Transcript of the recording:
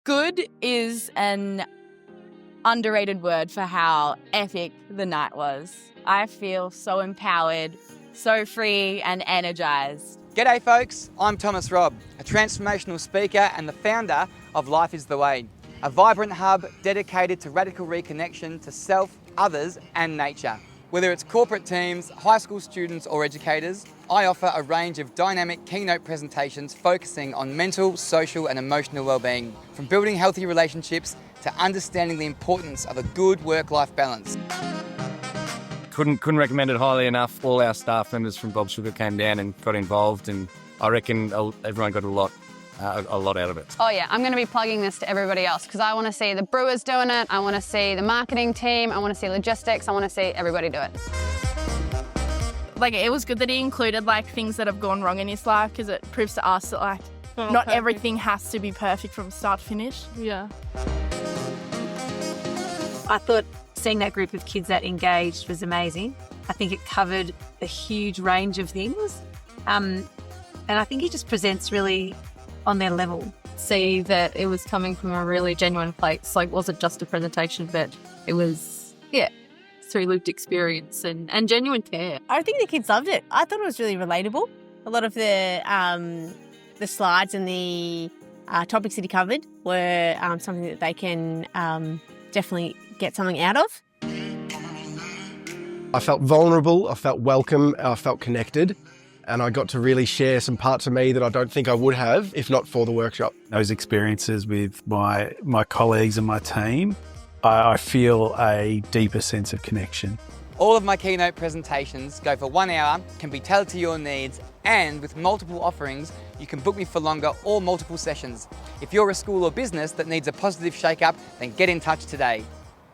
Good is an underrated word for how epic the night was. I feel so empowered, so free and energized. G'day folks, I'm Thomas Robb, a transformational speaker and the founder of Life is the Way, a vibrant hub dedicated to radical reconnection to self, others and nature. Whether it's corporate teams, high school students or educators, I offer a range of dynamic keynote presentations focusing on mental, social and emotional well-being, from building healthy relationships to understanding the importance of a good work-life balance. Couldn't recommend it highly enough. All our staff members from Bob Sugar came down and got involved, and I reckon everyone got a lot out of it. Oh yeah, I'm going to be plugging this to everybody else because I want to see the brewers doing it, I want to see the marketing team, I want to see logistics, I want to see everybody do it. Like, it was good that he included things that have gone wrong in his life, because it proves to us that not everything has to be perfect from start to finish. Yeah. I thought seeing that group of kids that engaged was amazing. I think it covered a huge range of things. And I think he just presents really on their level. See that it was coming from a really genuine place. It wasn't just a presentation, but it was, through lived experience and genuine care. I think the kids loved it. I thought it was really relatable. A lot of the slides and the topics that he covered were something that they can definitely get something out of. I felt vulnerable, I felt welcome, I felt connected, and I got to really share some parts of me that I don't think I would have if not for the workshop. Those experiences with my colleagues and my team, I feel a deeper sense of connection. All of my keynote presentations go for 1 hour, can be tailored to your needs, and with multiple offerings, you can book me for longer or multiple sessions. If you're a school or business that needs a positive shake-up, then get in touch today.